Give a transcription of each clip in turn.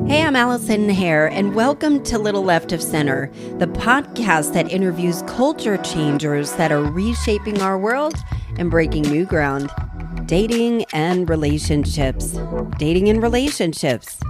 Hey, I'm Allison here, and welcome to Little Left of Center, the podcast that interviews culture changers that are reshaping our world and breaking new ground. Dating and relationships. Dating and relationships.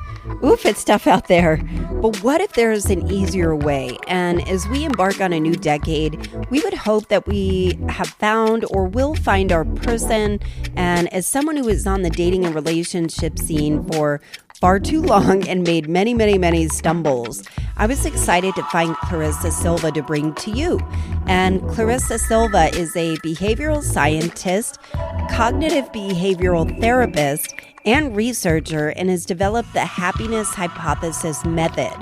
Oof, it's tough out there. But what if there's an easier way? And as we embark on a new decade, we would hope that we have found or will find our person. And as someone who is on the dating and relationship scene for far too long and made many stumbles, I was excited to find Clarissa Silva to bring to you. And Clarissa Silva is a behavioral scientist, cognitive behavioral therapist, and researcher, and has developed the happiness hypothesis method.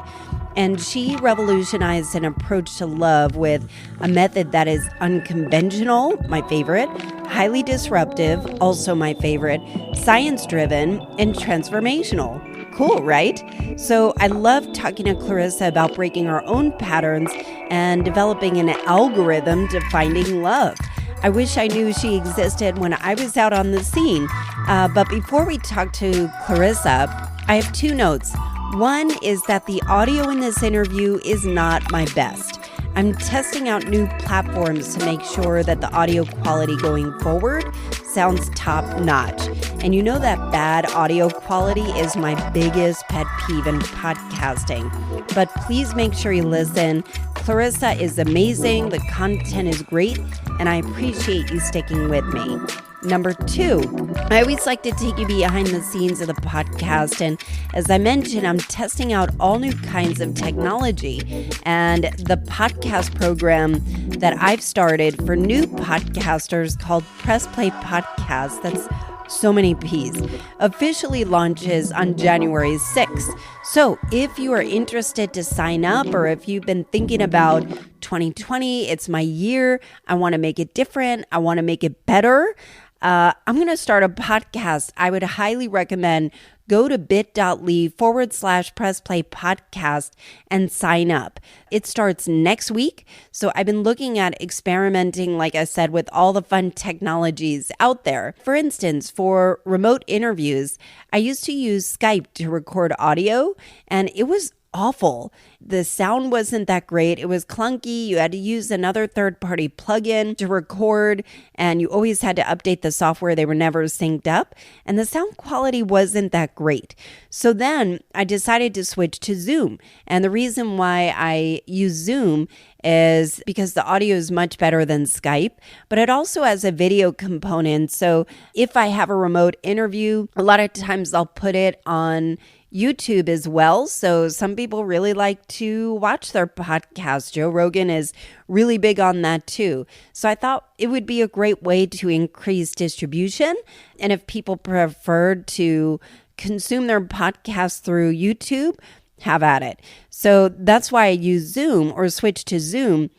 And she revolutionized an approach to love with a method that is unconventional, my favorite, highly disruptive, also my favorite, science-driven, and transformational. Cool, right? So I love talking to Clarissa about breaking our own patterns and developing an algorithm to finding love. I wish I knew she existed when I was out on the scene. But before we talk to Clarissa, I have two notes. One is that the audio in this interview is not my best. I'm testing out new platforms to make sure that the audio quality going forward sounds top notch. And you know that bad audio quality is my biggest pet peeve in podcasting. But please make sure you listen. Clarissa is amazing, the content is great, and I appreciate you sticking with me. Number two, I always like to take you behind the scenes of the podcast. And as I mentioned, I'm testing out all new kinds of technology. And the podcast program that I've started for new podcasters called Press Play Podcast, that's so many P's, officially launches on January 6th. So if you are interested to sign up, or if you've been thinking about 2020, it's my year, I want to make it different, I want to make it better, I'm going to start a podcast. I would highly recommend go to bit.ly/pressplay podcast and sign up. It starts next week. So I've been looking at experimenting, like I said, with all the fun technologies out there. For instance, for remote interviews, I used to use Skype to record audio, and it was awful. The sound wasn't that great. It was clunky. You had to use another third-party plugin to record, and you always had to update the software. They were never synced up, and the sound quality wasn't that great. So then I decided to switch to Zoom. And the reason why I use Zoom is because the audio is much better than Skype, but it also has a video component. So if I have a remote interview, a lot of times I'll put it on YouTube as well. So some people really like to watch their podcast. Joe Rogan is really big on that too. So I thought it would be a great way to increase distribution. And if people preferred to consume their podcast through YouTube, have at it. So that's why I use Zoom or switch to Zoom.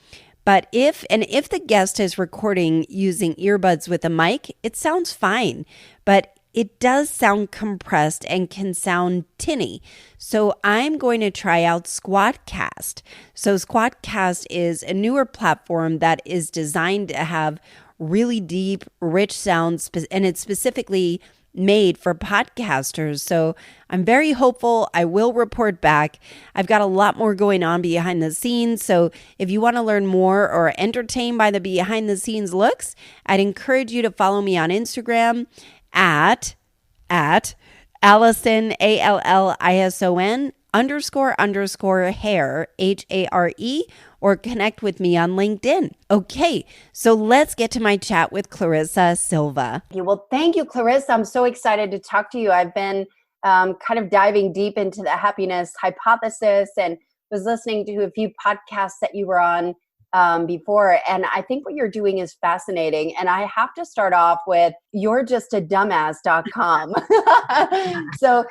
But if the guest is recording using earbuds with a mic, it sounds fine. But it does sound compressed and can sound tinny. So I'm going to try out Squadcast. So Squadcast is a newer platform that is designed to have really deep, rich sounds, and it's specifically made for podcasters. So I'm very hopeful. I will report back. I've got a lot more going on behind the scenes. So if you want to learn more or entertained by the behind the scenes looks, I'd encourage you to follow me on Instagram at Allison, ALLISON __ hair, HARE, or connect with me on LinkedIn. Okay, so let's get to my chat with Clarissa Silva. Well, thank you, Clarissa. I'm so excited to talk to you. I've been kind of diving deep into the happiness hypothesis and was listening to a few podcasts that you were on before. And I think what you're doing is fascinating. And I have to start off with you'rejustadumbass.com. So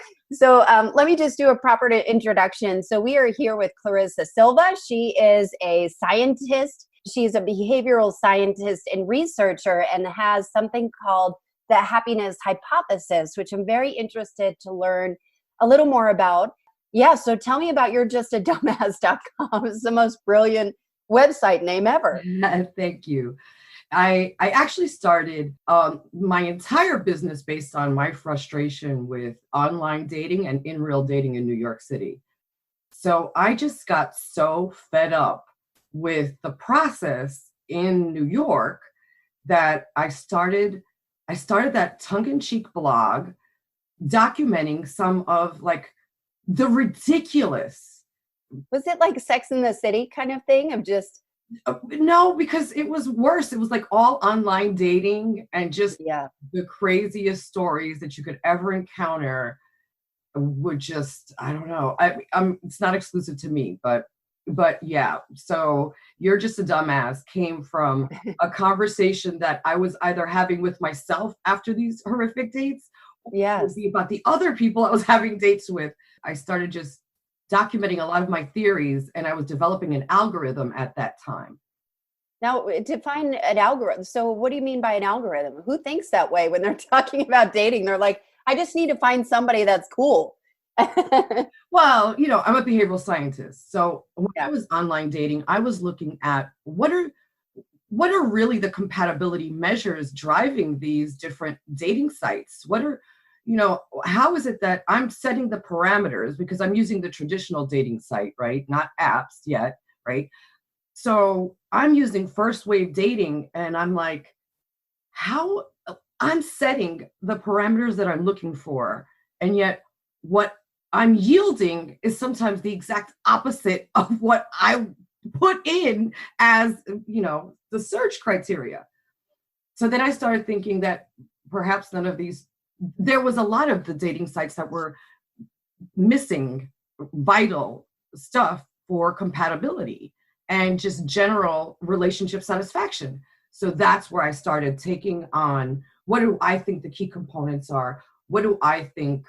let me just do a proper introduction. So we are here with Clarissa Silva. She is a scientist. She's a behavioral scientist and researcher and has something called the happiness hypothesis, which I'm very interested to learn a little more about. Yeah, so tell me about you'rejustadumbass.com. It's the most brilliant website name ever. Thank you. I actually started my entire business based on my frustration with online dating and in real dating in New York City. So I just got so fed up with the process in New York that I started that tongue-in-cheek blog documenting some of like the ridiculous. Was it like Sex in the City kind of thing of just, No, because it was worse. It was like all online dating and just yeah. the craziest stories that you could ever encounter would just, I don't know. It's not exclusive to me, but yeah. So You're Just a Dumbass came from a conversation that I was either having with myself after these horrific dates, or it would Yes. be about the other people I was having dates with. I started just documenting a lot of my theories, and I was developing an algorithm at that time. Now, define an algorithm. So, what do you mean by an algorithm? Who thinks that way when they're talking about dating? They're like, I just need to find somebody that's cool. Well, I'm a behavioral scientist. So when I Yeah. was online dating, I was looking at what are really the compatibility measures driving these different dating sites? How is it that I'm setting the parameters because I'm using the traditional dating site, right? Not apps yet, right? So I'm using first wave dating and I'm like, how I'm setting the parameters that I'm looking for. And yet what I'm yielding is sometimes the exact opposite of what I put in as, the search criteria. So then I started thinking that perhaps there was a lot of the dating sites that were missing vital stuff for compatibility and just general relationship satisfaction. So that's where I started taking on what do I think the key components are? What do I think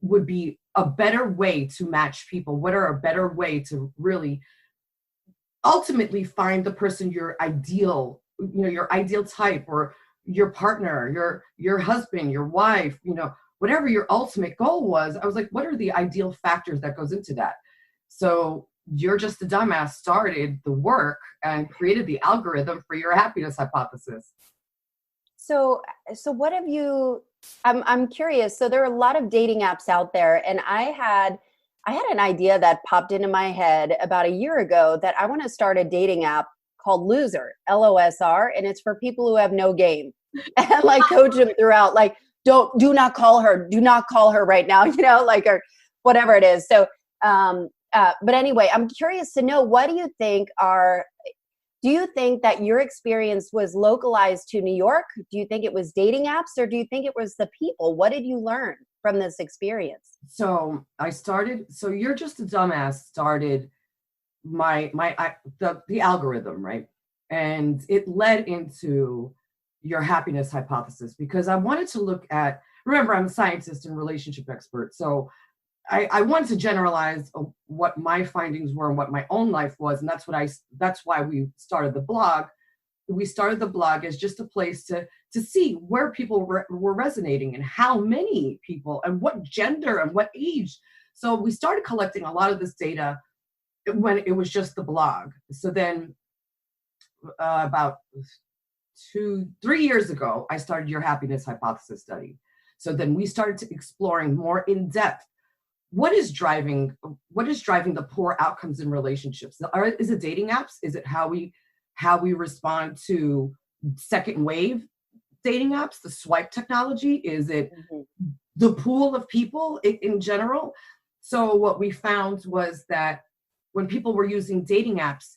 would be a better way to match people? What are a better way to really ultimately find the person your ideal type, or your partner, your husband, your wife, whatever your ultimate goal was. I was like, what are the ideal factors that goes into that? So You're Just a Dumbass started the work and created the algorithm for your happiness hypothesis. So, what have you? I'm curious. So there are a lot of dating apps out there, and I had an idea that popped into my head about a year ago that I want to start a dating app called Loser, LOSR, and it's for people who have no game, and like coach them throughout. Like, do not call her right now, like, or whatever it is. So, but anyway, I'm curious to know, what do you think that your experience was localized to New York? Do you think it was dating apps, or do you think it was the people? What did you learn from this experience? So You're Just a Dumbass started the algorithm, right? And it led into your happiness hypothesis because I wanted to look at, remember, I'm a scientist and relationship expert. So I wanted to generalize what my findings were and what my own life was. And that's why we started the blog. We started the blog as just a place to see where people were resonating and how many people and what gender and what age. So we started collecting a lot of this data when it was just the blog. So then about 3 years ago, I started your happiness hypothesis study. So then we started exploring more in depth what is driving the poor outcomes in relationships. Is it dating apps? Is it how we respond to second wave dating apps, the swipe technology? Is it the pool of people in general? So what we found was that when people were using dating apps,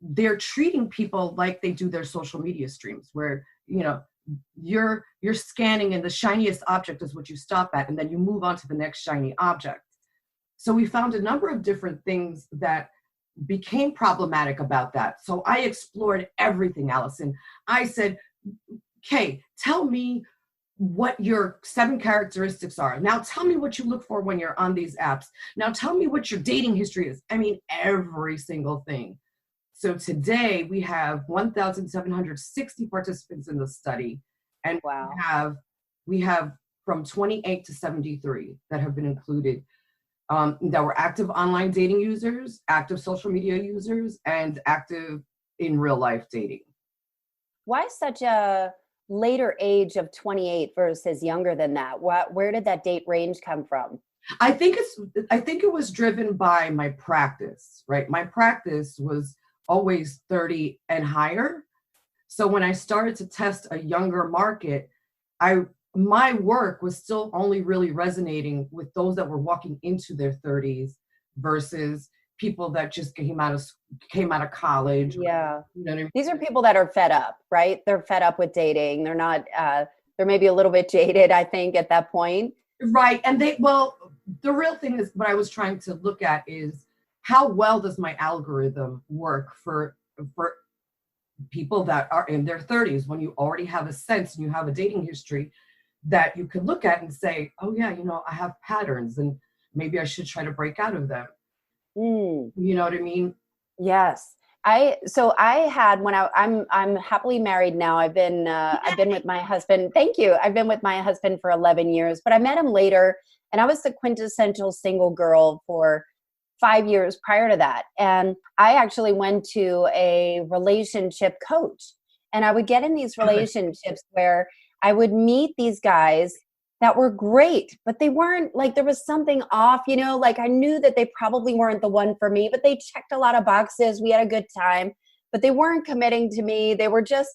they're treating people like they do their social media streams, where you're scanning and the shiniest object is what you stop at, and then you move on to the next shiny object. So we found a number of different things that became problematic about that. So I explored everything, Allison. I said, okay, tell me what your 7 characteristics are. Now tell me what you look for when you're on these apps. Now tell me what your dating history is. I mean, every single thing. So today we have 1,760 participants in the study, and Wow. we have from 28 to 73 that have been included, that were active online dating users, active social media users, and active in real life dating. Why such a later age of 28 versus younger than that? Where did that date range come from? I think it was driven by my practice, right? My practice was always 30 and higher. So when I started to test a younger market, my work was still only really resonating with those that were walking into their 30s versus people that just came out of college. Yeah. You know what I mean? These are people that are fed up, right? They're fed up with dating. They're not, they're maybe a little bit jaded, I think, at that point. Right. And the real thing is what I was trying to look at is how well does my algorithm work for people that are in their 30s, when you already have a sense and you have a dating history that you could look at and say, oh yeah, I have patterns and maybe I should try to break out of them. You know what I mean? Yes. So I had, I'm happily married now. I've been with my husband. Thank you. I've been with my husband for 11 years, but I met him later and I was the quintessential single girl for 5 years prior to that. And I actually went to a relationship coach, and I would get in these relationships where I would meet these guys that were great, but they weren't, like, there was something off, like I knew that they probably weren't the one for me, but they checked a lot of boxes. We had a good time, but they weren't committing to me. They were just,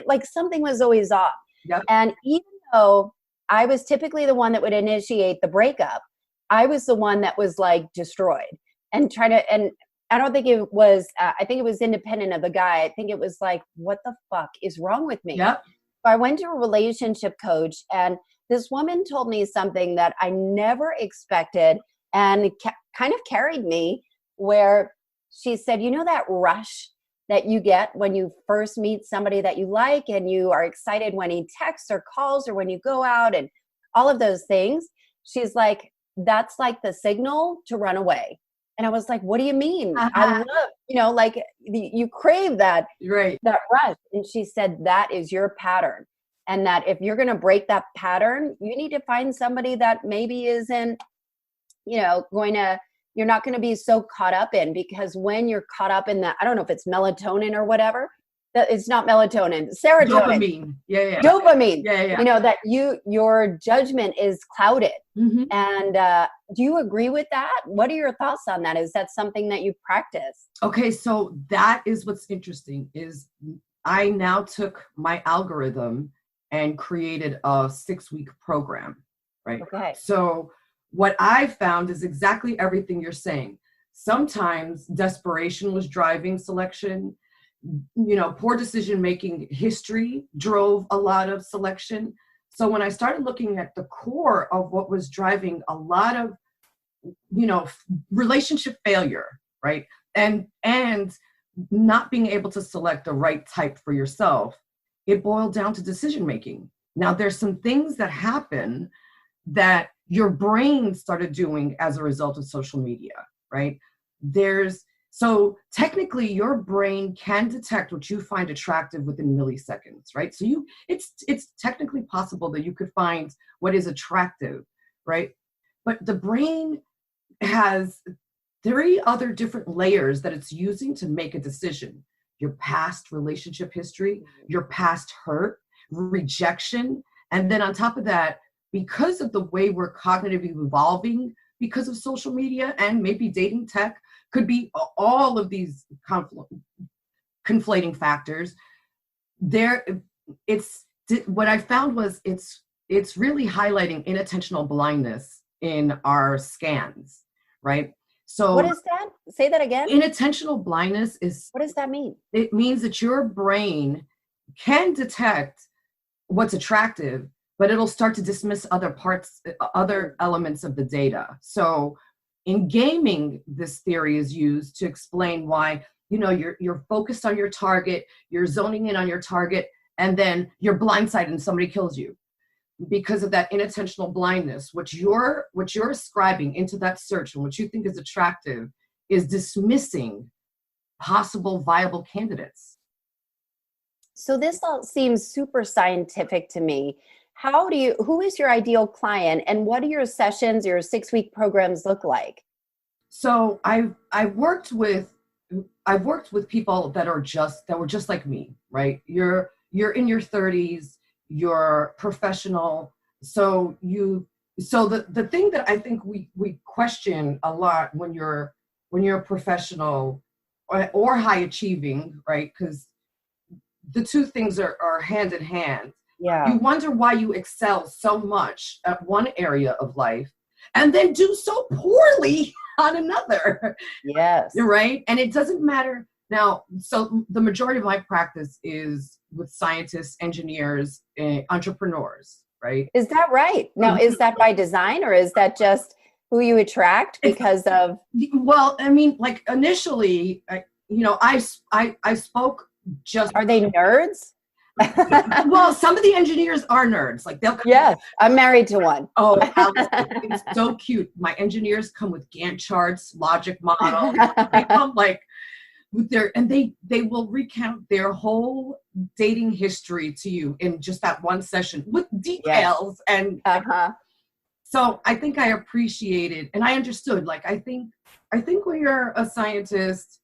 like something was always off. Yep. And even though I was typically the one that would initiate the breakup, I was the one that was like destroyed and and I don't think it was, I think it was independent of the guy. I think it was like, what the fuck is wrong with me? Yep. So I went to a relationship coach, and this woman told me something that I never expected and kind of carried me, where she said, that rush that you get when you first meet somebody that you like and you are excited when he texts or calls or when you go out and all of those things. She's like, that's like the signal to run away. And I was like, what do you mean? I love, like you crave that, right, that rush. And she said, that is your pattern. And that if you're going to break that pattern, you need to find somebody that maybe isn't, you're not going to be so caught up in, because when you're caught up in that, I don't know if it's melatonin or whatever, that it's not melatonin, serotonin. Dopamine. Yeah. Dopamine. Yeah. That your judgment is clouded. Mm-hmm. And do you agree with that? What are your thoughts on that? Is that something that you practice? Okay, so that is what's interesting is I now took my algorithm and created a 6-week program, right? Okay. So what I found is exactly everything you're saying. Sometimes desperation was driving selection. Poor decision-making history drove a lot of selection. So when I started looking at the core of what was driving a lot of, relationship failure, right? And not being able to select the right type for yourself, it boiled down to decision-making. Now, there's some things that happen that your brain started doing as a result of social media, right? So technically your brain can detect what you find attractive within milliseconds, right? So it's technically possible that you could find what is attractive, right? But the brain has 3 other different layers that it's using to make a decision. Your past relationship history, your past hurt, rejection, and then on top of that, because of the way we're cognitively evolving, because of social media and maybe dating tech, could be all of these conflating factors. What I found was it's really highlighting inattentional blindness in our scans, right? So what is that? Say that again. Inattentional blindness is. What does that mean? It means that your brain can detect what's attractive, but it'll start to dismiss other elements of the data. So in gaming, this theory is used to explain why, you're focused on your target, you're zoning in on your target, and then you're blindsided and somebody kills you. Because of that inattentional blindness, what you're ascribing into that search and what you think is attractive is dismissing possible viable candidates. So this all seems super scientific to me. Who is your ideal client, and what do your sessions, your 6-week programs look like? So I've worked with I've worked with people that were just like me, right? You're in your 30s, you're professional. So the thing that I think we question a lot when you're a professional or high achieving, right? Because the two things are hand in hand. Yeah. You wonder why you excel so much at one area of life and then do so poorly on another. Yes. Right? And it doesn't matter. Now, so the majority of my practice is with scientists, engineers, entrepreneurs, right? Is that right? Now, is that by design or is that just who you attract because of? Well, I mean, like initially, I spoke just. Are they nerds? Well, some of the engineers are nerds. Like they'll. Yes, I'm married to one. Oh, Allison, it's so cute. My engineers come with Gantt charts, logic models. They come like with they will recount their whole dating history to you in just that one session with details. Yes. And so I think I appreciated and I understood. Like I think when you're a scientist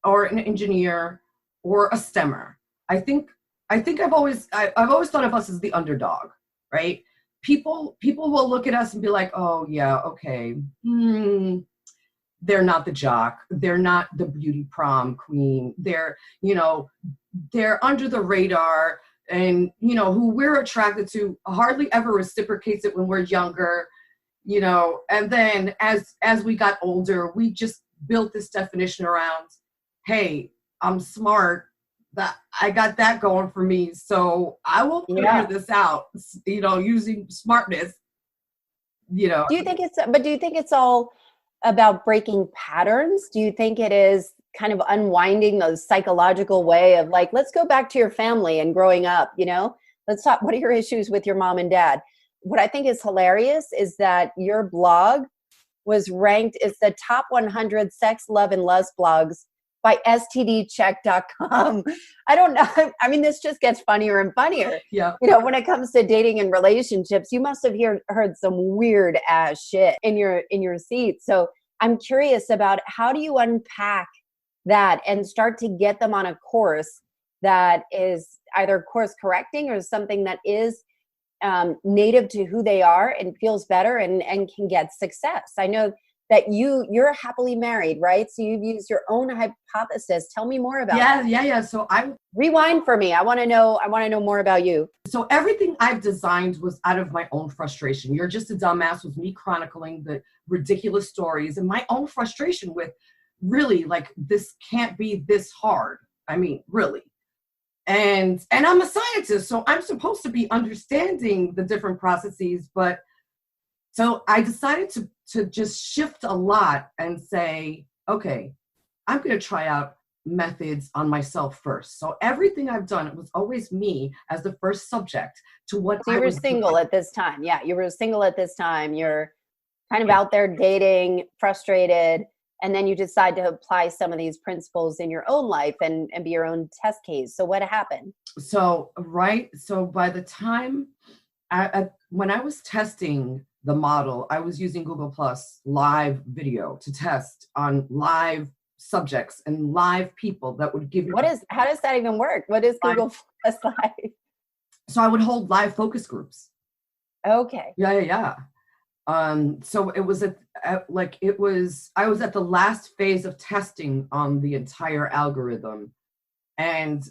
or an engineer or a STEMmer, I think I've always thought of us as the underdog, right? People will look at us and be like, oh yeah, okay. They're not the jock. They're not the beauty prom queen. They're under the radar, and who we're attracted to hardly ever reciprocates it when we're younger, and then as we got older, we just built this definition around, hey, I'm smart, that I got that going for me, so I will figure this out, using smartness. Do you think it's all about breaking patterns? Do you think it is kind of unwinding the psychological way of like, let's go back to your family and growing up, let's talk, what are your issues with your mom and dad? What I think is hilarious is that your blog was ranked as the top 100 sex, love, and lust blogs by stdcheck.com. I don't know. I mean, this just gets funnier and funnier. Yeah. When it comes to dating and relationships, you must have heard some weird ass shit in your seat. So I'm curious about how do you unpack that and start to get them on a course that is either course correcting or something that is native to who they are and feels better and can get success. I know that you're happily married, right? So you've used your own hypothesis. Tell me more about that. Yeah. So rewind for me. I want to know more about you. So everything I've designed was out of my own frustration. You're Just a Dumbass was me chronicling the ridiculous stories and my own frustration with really like, this can't be this hard. I mean, really. And I'm a scientist, so I'm supposed to be understanding the different processes, but so I decided to just shift a lot and say, okay, I'm going to try out methods on myself first. So everything I've done, it was always me as the first subject to what so you were single at this time. Yeah, you were single at this time. You're kind of out there dating, frustrated, and then you decide to apply some of these principles in your own life and be your own test case. So what happened? So by the time when I was testing the model, I was using Google Plus live video to test on live subjects and live people that would give you. How does that even work? What is Google Plus live? So I would hold live focus groups. Okay. Yeah. So it was I was at the last phase of testing on the entire algorithm. And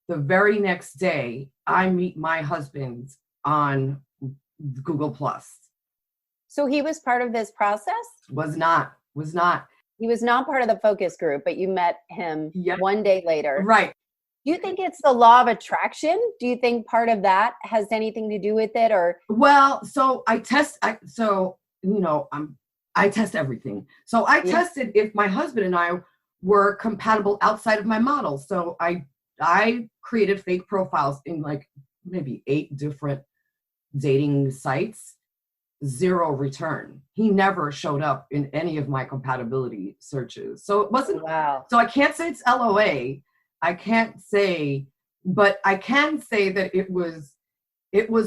the very next day I meet my husband on Google Plus. So he was part of this process? Was not. He was not part of the focus group, but you met him one day later. Right. Do you think it's the law of attraction? Do you think part of that has anything to do with it, or? Well, so I test everything. So I tested if my husband and I were compatible outside of my model. So I created fake profiles in like maybe 8 different dating sites. 0 return. He never showed up in any of my compatibility searches. So it wasn't. Wow. So I can't say it's LOA. I can't say, but I can say that it was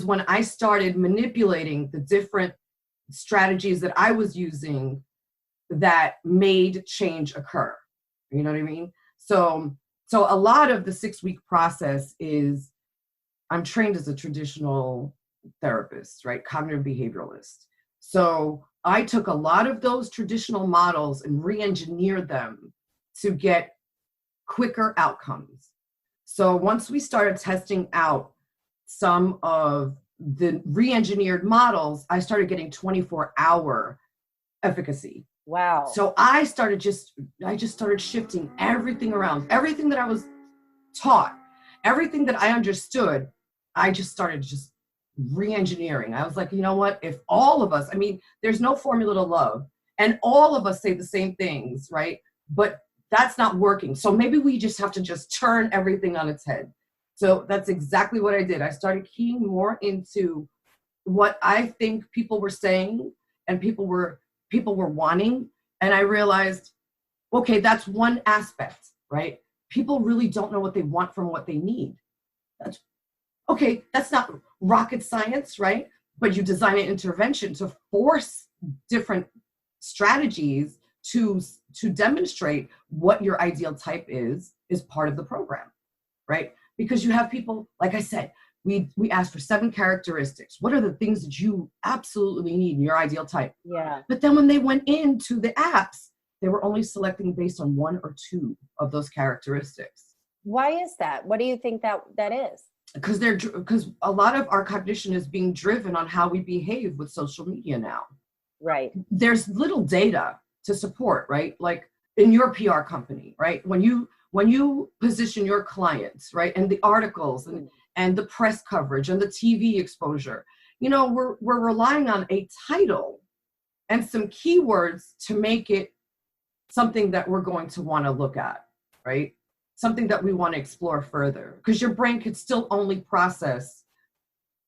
when I started manipulating the different strategies that I was using that made change occur. You know what I mean? So a lot of the 6-week process is, I'm trained as a traditional therapist, right? Cognitive behavioralist. So I took a lot of those traditional models and re-engineered them to get quicker outcomes. So once we started testing out some of the re-engineered models, I started getting 24-hour efficacy. Wow. So I just started shifting everything around, everything that I was taught, everything that I understood. I just started just re-engineering. I was like, you know what? If all of us, I mean, there's no formula to love, and all of us say the same things, right? But that's not working. So maybe we just have to just turn everything on its head. So that's exactly what I did. I started keying more into what I think people were saying and people were wanting. And I realized, okay, that's one aspect, right? People really don't know what they want from what they need. That's okay. That's not rocket science, right? But you design an intervention to force different strategies to demonstrate what your ideal type is part of the program, right? Because you have people, like I said, we asked for 7 characteristics. What are the things that you absolutely need in your ideal type? Yeah. But then when they went into the apps, they were only selecting based on 1 or 2 of those characteristics. Why is that? What do you think that is? Because a lot of our cognition is being driven on how we behave with social media now. Right. There's little data to support, right? Like in your PR company, right? When you position your clients, right, and the articles and the press coverage and the TV exposure, you know, we're relying on a title and some keywords to make it something that we're going to want to look at, right? Something that we want to explore further, because your brain could still only process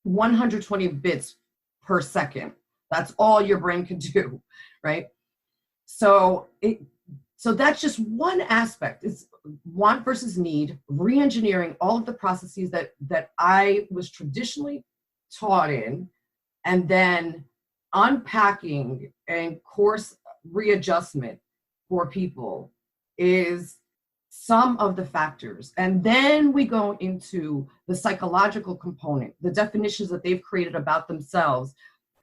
120 bits per second. That's all your brain can do, right? So that's just one aspect. It's want versus need, re-engineering all of the processes that I was traditionally taught in, and then unpacking and course readjustment for people is some of the factors. And then we go into the psychological component, the definitions that they've created about themselves.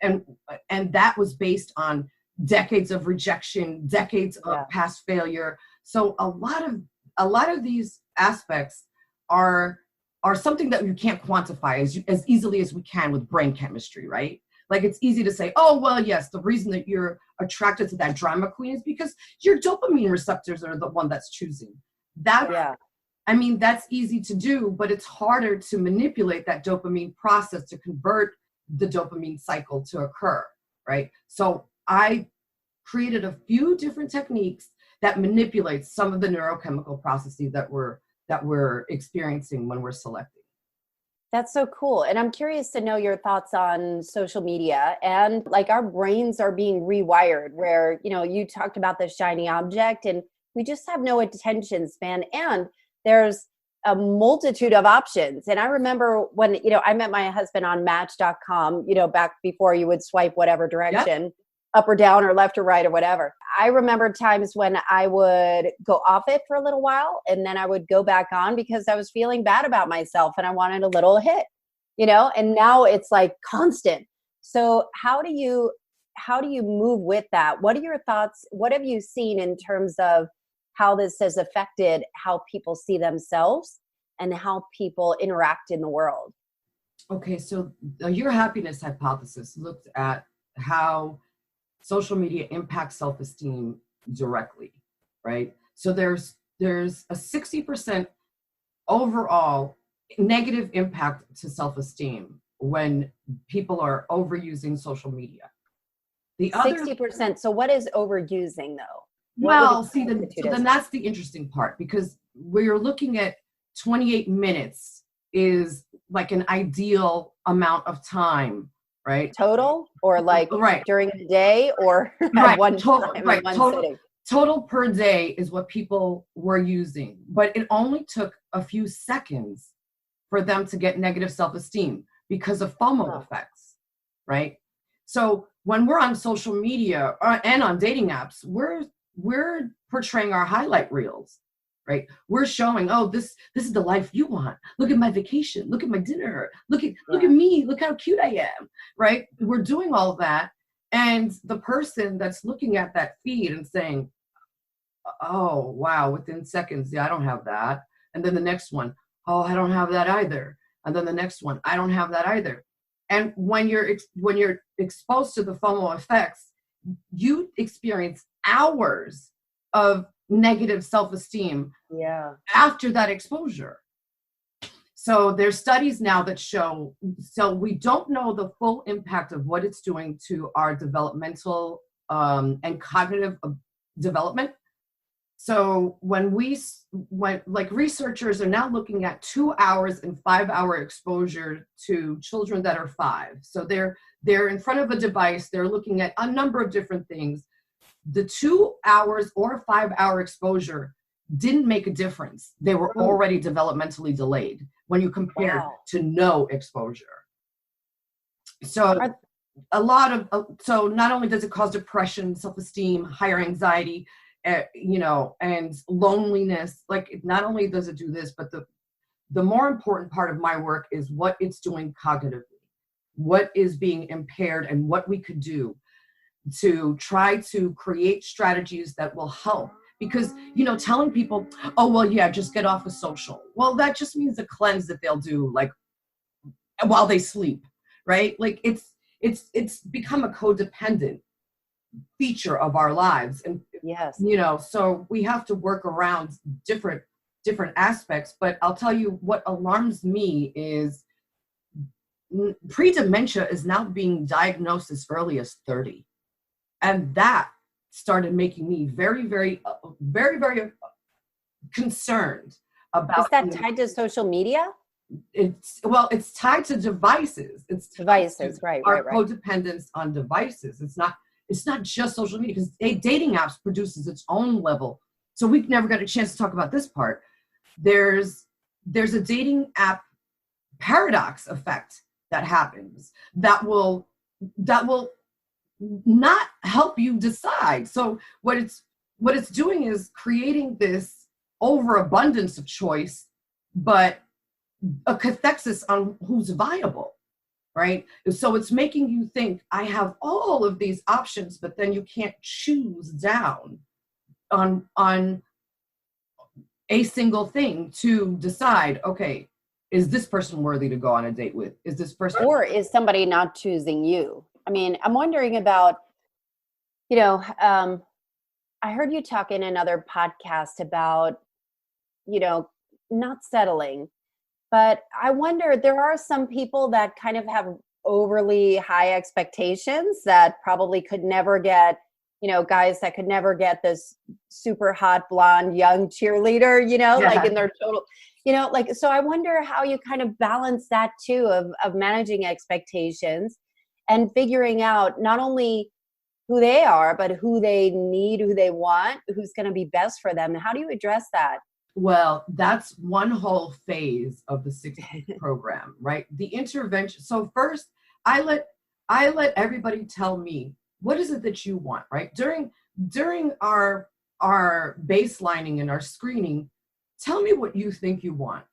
And that was based on decades of rejection, decades of past failure. So a lot of these aspects are something that you can't quantify as easily as we can with brain chemistry, right? Like it's easy to say, oh, well, yes, the reason that you're attracted to that drama queen is because your dopamine receptors are the one that's choosing. I mean, that's easy to do, but it's harder to manipulate that dopamine process to convert the dopamine cycle to occur, right? So I created a few different techniques that manipulate some of the neurochemical processes that we're experiencing when we're selecting. That's so cool. And I'm curious to know your thoughts on social media, and like our brains are being rewired where, you know, you talked about the shiny object and we just have no attention span, and there's a multitude of options. And I remember when, you know, I met my husband on match.com, you know, back before you would swipe whatever direction, up or down or left or right or whatever. I remember times when I would go off it for a little while and then I would go back on because I was feeling bad about myself and I wanted a little hit, you know, and now it's like constant. So how do you move with that? What are your thoughts? What have you seen in terms of how this has affected how people see themselves and how people interact in the world? Okay, so your happiness hypothesis looked at how social media impacts self-esteem directly, right? So there's a 60% overall negative impact to self-esteem when people are overusing social media. The 60%. So what is overusing though? Well, see, then that's the interesting part, because we're looking at 28 minutes is like an ideal amount of time, right? Total, or like during the day, or at one time, one sitting? Total per day is what people were using, but it only took a few seconds for them to get negative self-esteem because of FOMO effects, right? So when we're on social media and on dating apps, we're we're portraying our highlight reels, right? We're showing, oh, this is the life you want. Look at my vacation. Look at my dinner. Look at me. Look how cute I am, right? We're doing all of that. And the person that's looking at that feed and saying, oh, wow, within seconds, yeah, I don't have that. And then the next one, oh, I don't have that either. And then the next one, I don't have that either. And when you're exposed to the FOMO effects, you experience hours of negative self-esteem after that exposure. So there's studies now that show, so we don't know the full impact of what it's doing to our developmental and cognitive development. So when like researchers are now looking at 2 hours and 5 hour exposure to children that are 5. So they're in front of a device, they're looking at a number of different things. The 2 hours or 5 hour exposure didn't make a difference. They were already developmentally delayed when you compare to no exposure. So so not only does it cause depression, self-esteem, higher anxiety, and loneliness, like not only does it do this, but the more important part of my work is what it's doing cognitively, what is being impaired, and what we could do to try to create strategies that will help. Because, telling people, oh, well, yeah, just get off of social. Well, that just means a cleanse that they'll do like while they sleep, right? Like it's become a codependent feature of our lives. And, so we have to work around different aspects. But I'll tell you what alarms me is pre-dementia is now being diagnosed as early as 30. And that started making me very, very, very, very concerned about. Is that tied to social media? It's tied to devices. It's devices, right? Codependence on devices. It's not just social media, because dating apps produces its own level. So we never got a chance to talk about this part. There's a dating app paradox effect that happens that will not help you decide. So what it's doing is creating this overabundance of choice, but a cathexis on who's viable, right? So it's making you think, I have all of these options, but then you can't choose down on a single thing to decide, okay, is this person worthy to go on a date with? Is this person, or is somebody not choosing you? I mean, I'm wondering about, I heard you talk in another podcast about, not settling, but I wonder, there are some people that kind of have overly high expectations that probably could never get, guys that could never get this super hot blonde young cheerleader, like in their total, so I wonder how you kind of balance that too of managing expectations and figuring out not only who they are, but who they need, who they want, who's going to be best for them. How do you address that? Well, that's one whole phase of the 6-week program, right? The intervention. So first, I let everybody tell me, what is it that you want, right? During our baselining and our screening, tell me what you think you want,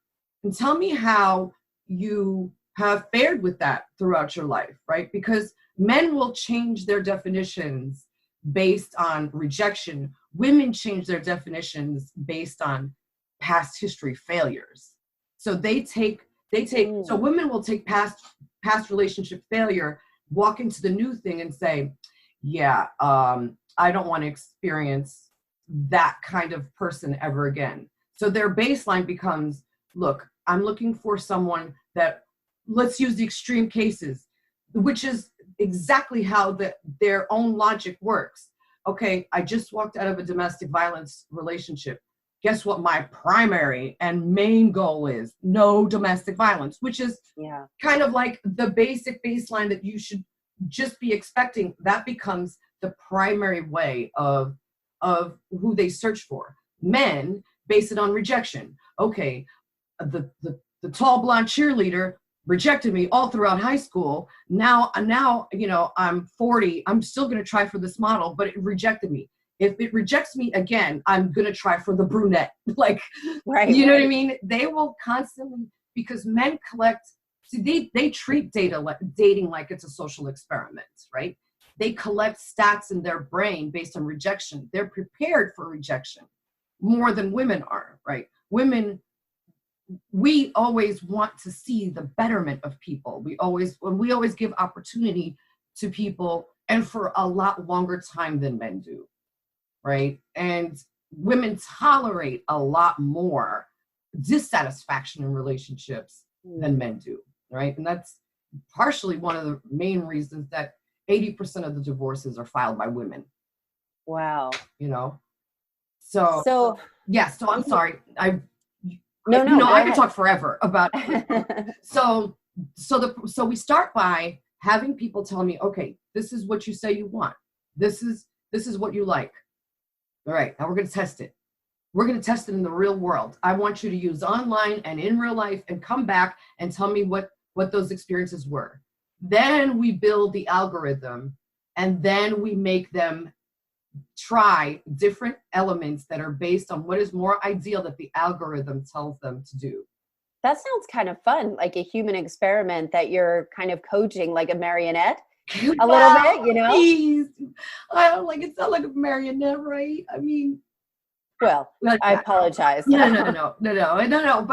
and tell me how you have fared with that throughout your life, right? Because men will change their definitions based on rejection. Women change their definitions based on past history failures. So so women will take past relationship failure, walk into the new thing and say, I don't want to experience that kind of person ever again. So their baseline becomes, look, I'm looking for someone that, let's use the extreme cases, which is exactly how their own logic works. Okay, I just walked out of a domestic violence relationship. Guess what my primary and main goal is? No domestic violence, which is kind of like the basic baseline that you should just be expecting. That becomes the primary way of who they search for. Men base it on rejection. Okay, the tall blonde cheerleader rejected me all throughout high school. Now, I'm 40. I'm still going to try for this model, but it rejected me. If it rejects me again, I'm going to try for the brunette. Like, Right. you know what I mean? They will constantly, because men collect, see, they treat dating like it's a social experiment, right? They collect stats in their brain based on rejection. They're prepared for rejection more than women are, right? Women, we always want to see the betterment of people. We always give opportunity to people, and for a lot longer time than men do, right? And women tolerate a lot more dissatisfaction in relationships than men do, right? And that's partially one of the main reasons that 80% of the divorces are filed by women. Wow. You know? So yes, so I'm sorry. No, I could talk forever about it. So we start by having people tell me, okay, this is what you say you want. This is what you like. All right, now we're going to test it. We're going to test it in the real world. I want you to use online and in real life and come back and tell me what those experiences were. Then we build the algorithm, and then we make them try different elements that are based on what is more ideal that the algorithm tells them to do. That sounds kind of fun, like a human experiment that you're kind of coaching like a marionette a little bit, you know? Please. I don't like it sound like a marionette, right? I mean, well, I apologize. No.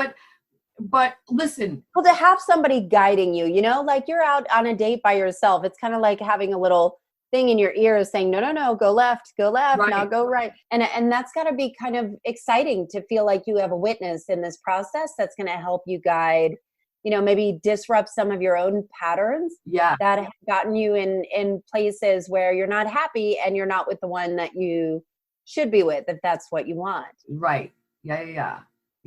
But listen. Well, to have somebody guiding you, you know, like you're out on a date by yourself. It's kind of like having a little thing in your ear saying, no, go left, right. Now go right. And that's got to be kind of exciting to feel like you have a witness in this process that's going to help you guide, you know, maybe disrupt some of your own patterns that have gotten you in places where you're not happy and you're not with the one that you should be with, if that's what you want. Right. Yeah.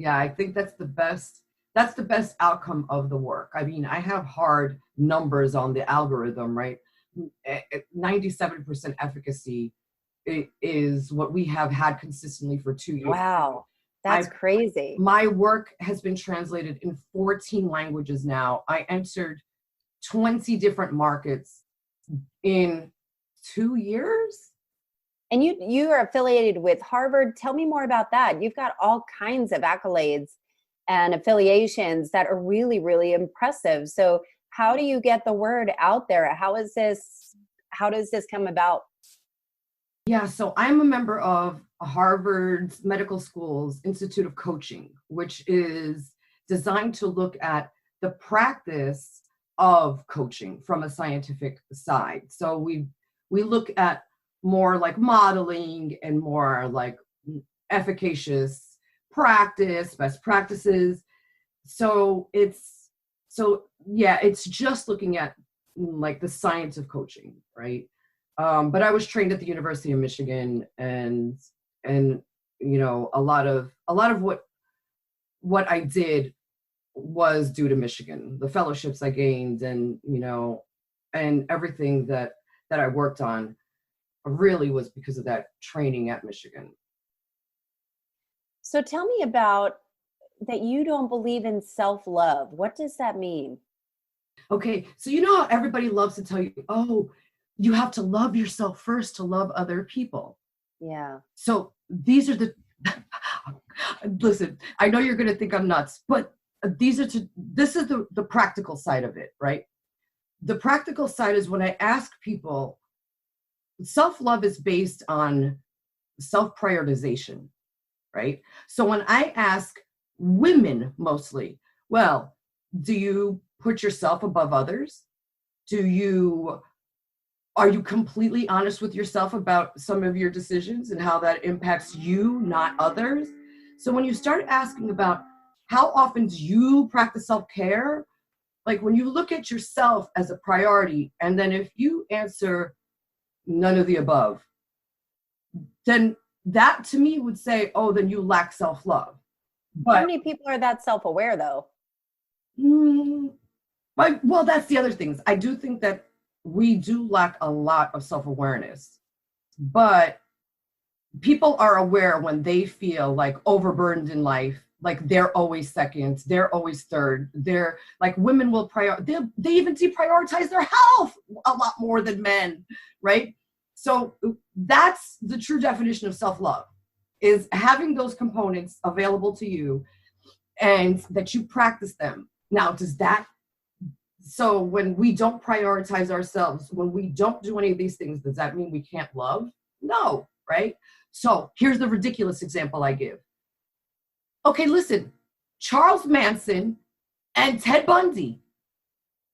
I think that's the best outcome of the work. I mean, I have hard numbers on the algorithm, right? 97% efficacy is what we have had consistently for 2 years. Wow. That's crazy. My work has been translated in 14 languages now. I entered 20 different markets in 2 years. And you are affiliated with Harvard. Tell me more about that. You've got all kinds of accolades and affiliations that are really, really impressive. So how do you get the word out there? How does this come about? Yeah, so I'm a member of Harvard's Medical School's Institute of Coaching, which is designed to look at the practice of coaching from a scientific side. So we look at more like modeling and more like efficacious practice, best practices. So it's just looking at like the science of coaching, right? But I was trained at the University of Michigan, and you know, a lot of what I did was due to Michigan, the fellowships I gained, and you know, and everything that I worked on really was because of that training at Michigan. So tell me about that you don't believe in self-love. What does that mean? Okay, so you know how everybody loves to tell you, oh, you have to love yourself first to love other people. Yeah. So these are listen, I know you're going to think I'm nuts, but this is the practical side of it, right? The practical side is when I ask people, self-love is based on self-prioritization, right? So when I ask women mostly, well, do you put yourself above others? Are you completely honest with yourself about some of your decisions and how that impacts you, not others? So when you start asking about how often do you practice self-care, like when you look at yourself as a priority, and then if you answer none of the above, then that to me would say, oh, then you lack self-love. But how many people are that self-aware though? Well, that's the other things. I do think that we do lack a lot of self-awareness, but people are aware when they feel like overburdened in life, like they're always second, they're always third. They're like, women will they even deprioritize their health a lot more than men, right? So that's the true definition of self-love, is having those components available to you and that you practice them. Now, so when we don't prioritize ourselves, when we don't do any of these things, does that mean we can't love? No, right? So here's the ridiculous example I give. Okay, listen, Charles Manson and Ted Bundy,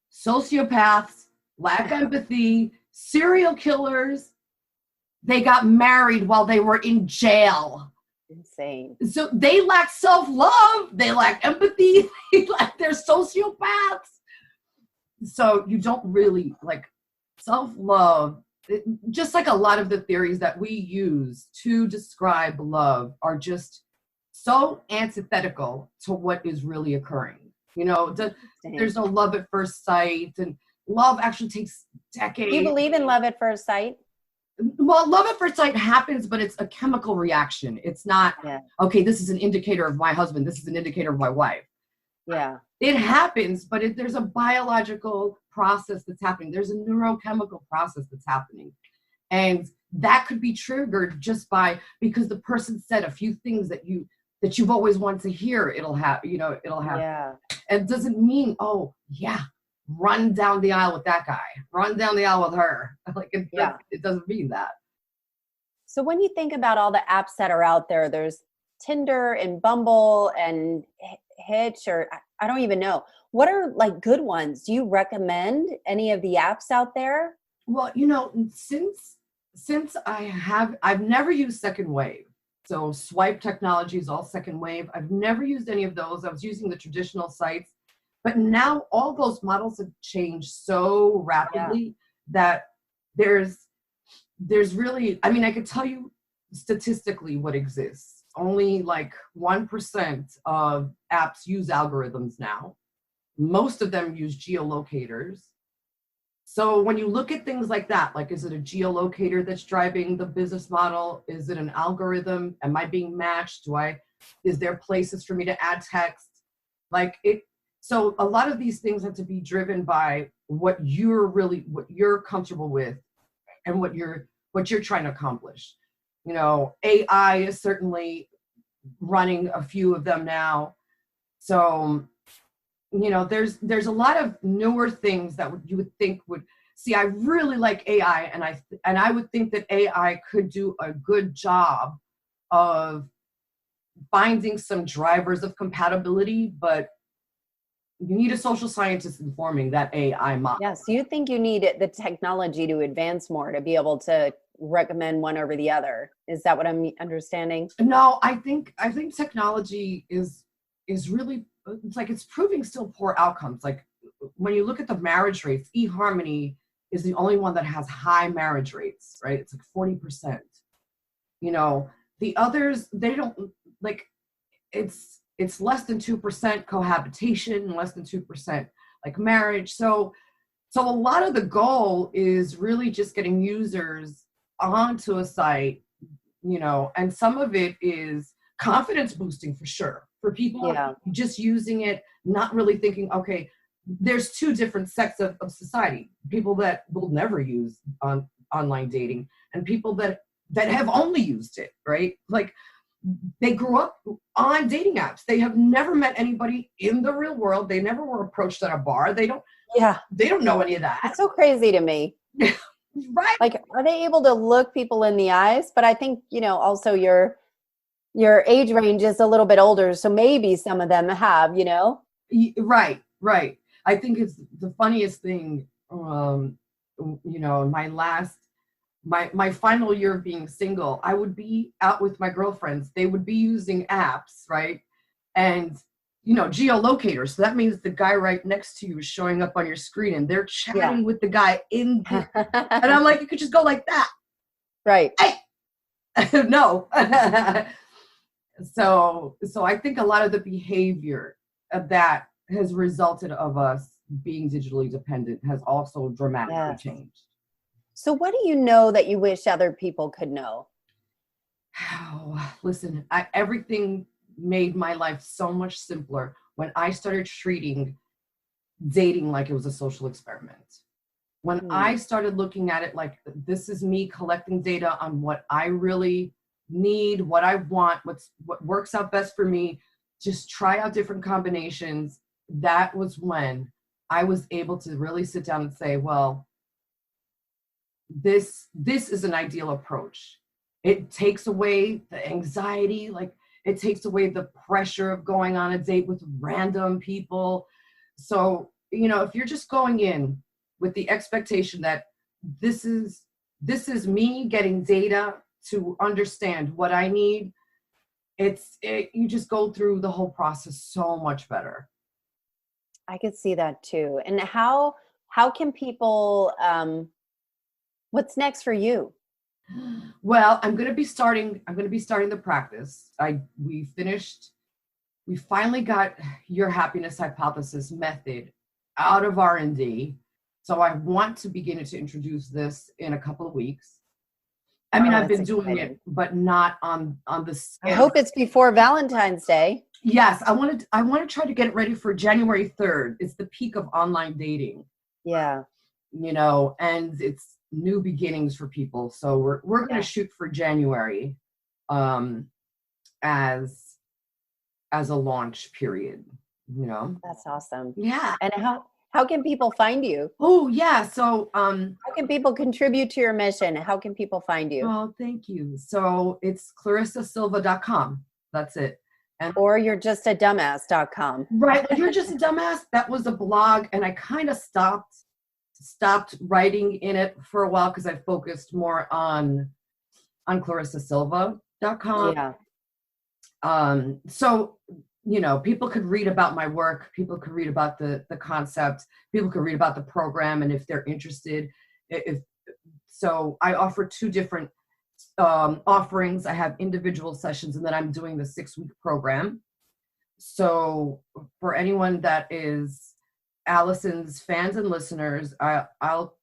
sociopaths, lack empathy, serial killers, they got married while they were in jail. Insane. So they lack self-love, they lack empathy, they're sociopaths. So you don't really like self-love. Just like a lot of the theories that we use to describe love are just so antithetical to what is really occurring. You know, there's no love at first sight, and love actually takes decades. Do you believe in love at first sight? Well, love at first sight happens, but it's a chemical reaction. It's not, okay, this is an indicator of my husband, this is an indicator of my wife. Yeah. It happens, but there's a biological process that's happening. There's a neurochemical process that's happening. And that could be triggered just because the person said a few things that you've always wanted to hear. It'll happen. Yeah. And it doesn't mean, oh, yeah, run down the aisle with that guy, run down the aisle with her. Like it doesn't mean that. So when you think about all the apps that are out there, there's Tinder and Bumble and Hitch, or I don't even know. What are like good ones? Do you recommend any of the apps out there? Well, since I've never used second wave. So swipe technology is all second wave. I've never used any of those. I was using the traditional sites, but now all those models have changed so rapidly that there's really, I mean, I could tell you statistically what exists. Only like 1% of apps use algorithms now. Most of them use geolocators. So when you look at things like that, like, is it a geolocator that's driving the business model? Is it an algorithm? Am I being matched? Is there places for me to add text? So a lot of these things have to be driven by what you're comfortable with and what you're trying to accomplish. You know, AI is certainly running a few of them now. So, you know, there's a lot of newer things that you would think I really like AI, and I would think that AI could do a good job of finding some drivers of compatibility, but you need a social scientist informing that AI model. Yes, you think you need the technology to advance more to be able to recommend one over the other. Is that what I'm understanding? No, I think technology is really, it's proving still poor outcomes. Like when you look at the marriage rates, eHarmony is the only one that has high marriage rates, right? It's like 40%. You know, the others, they don't, like, it's less than 2% cohabitation, less than 2% like marriage. So a lot of the goal is really just getting users onto a site, you know, and some of it is confidence boosting for sure. For people just using it, not really thinking, okay, there's two different sects of society. People that will never use online dating and people that have only used it, right? Like they grew up on dating apps. They have never met anybody in the real world. They never were approached at a bar. They don't know any of that. That's so crazy to me. Right. Like, are they able to look people in the eyes? But I think, you know, also your age range is a little bit older. So maybe some of them have, you know? Right. I think it's the funniest thing, you know, my final year of being single, I would be out with my girlfriends. They would be using apps, right? And, you know, geolocators. So that means the guy right next to you is showing up on your screen and they're chatting with the guy and I'm like, you could just go like that. Right. Hey. No. So I think a lot of the behavior of that has resulted of us being digitally dependent has also dramatically changed. So what do you know that you wish other people could know? Oh, listen, everything made my life so much simpler when I started treating dating like it was a social experiment. When I started looking at it like, this is me collecting data on what I really need, what I want, what works out best for me, just try out different combinations. That was when I was able to really sit down and say, well, this is an ideal approach. It takes away the anxiety, like it takes away the pressure of going on a date with random people. So, if you're just going in with the expectation that this is me getting data to understand what I need, you just go through the whole process so much better. I could see that too. And how can people, what's next for you? Well, I'm going to be starting the practice. We finally got your happiness hypothesis method out of R&D. So I want to begin to introduce this in a couple of weeks. I mean, I've been doing it, but not on the scale. I hope it's before Valentine's Day. Yes, I want to try to get it ready for January 3rd. It's the peak of online dating. Yeah. And it's new beginnings for people. So we're going to shoot for January as a launch period, That's awesome. Yeah. And how can people find you? Oh, yeah. So how can people contribute to your mission? How can people find you? Oh, thank you. So it's ClarissaSilva.com. That's it. Or you're just a dumbass.com. Right. Well, you're just a dumbass. That was a blog, and I kind of stopped writing in it for a while because I focused more on ClarissaSilva.com. Yeah. So, people could read about my work. People could read about the concept. People could read about the program, and if they're interested, so I offer two different offerings. I have individual sessions, and then I'm doing the 6-week program. So for anyone that is Allison's fans and listeners, I'll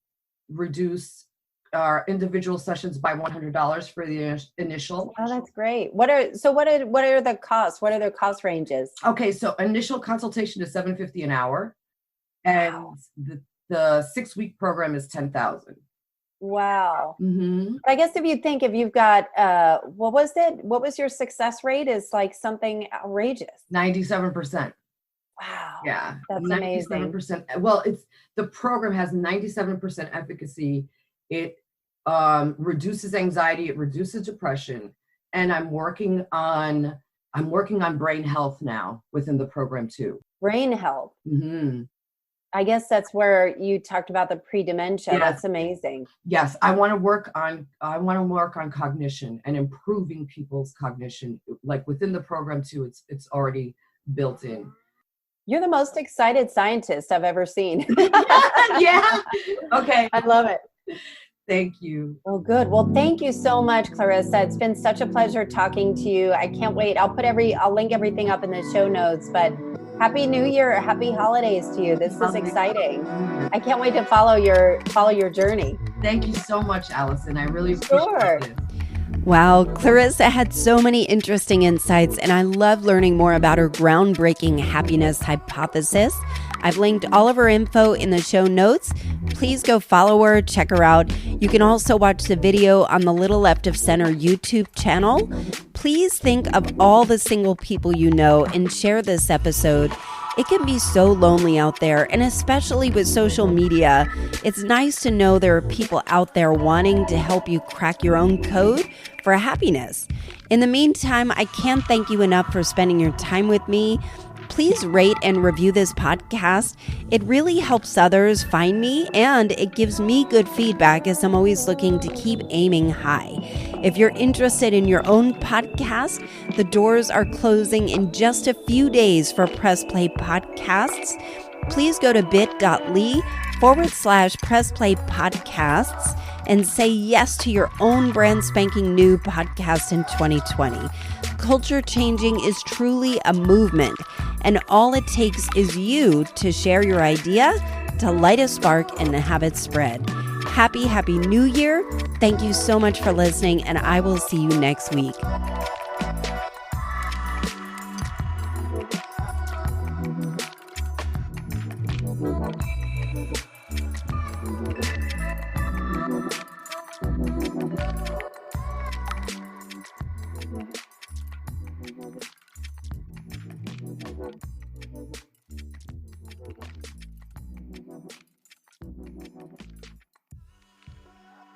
reduce our individual sessions by $100 for the initial. Oh, that's great. What are the costs? What are their cost ranges? Okay, so initial consultation is $750 an hour, and the 6-week program is $10,000. Wow. Mm-hmm. I guess if you've got what was your success rate? Is like something outrageous. 97%. Wow. Yeah. That's 97%. amazing. Well, the program has 97% efficacy. It reduces anxiety, it reduces depression, and I'm working on brain health now within the program too. Brain health. Mm-hmm. I guess that's where you talked about the pre-dementia. Yes. That's amazing. Yes, I want to work on cognition and improving people's cognition. Like within the program too, it's already built in. You're the most excited scientist I've ever seen. Yeah. Okay. I love it. Thank you. Oh, good. Well, thank you so much, Clarissa. It's been such a pleasure talking to you. I can't wait. I'll link everything up in the show notes, but Happy New Year. Happy holidays to you. This is exciting. I can't wait to follow your journey. Thank you so much, Allison. I really appreciate this. Wow, Clarissa had so many interesting insights, and I love learning more about her groundbreaking happiness hypothesis. I've linked all of her info in the show notes. Please go follow her, check her out. You can also watch the video on the Little Left of Center YouTube channel. Please think of all the single people you know and share this episode. It can be so lonely out there, and especially with social media, it's nice to know there are people out there wanting to help you crack your own code for happiness. In the meantime, I can't thank you enough for spending your time with me. Please rate and review this podcast. It really helps others find me, and it gives me good feedback as I'm always looking to keep aiming high. If you're interested in your own podcast, the doors are closing in just a few days for Press Play Podcasts. Please go to bit.ly/Press Play Podcasts and say yes to your own brand spanking new podcast in 2020. Culture changing is truly a movement, and all it takes is you to share your idea, to light a spark, and to have it spread. Happy New Year. Thank you so much for listening, and I will see you next week.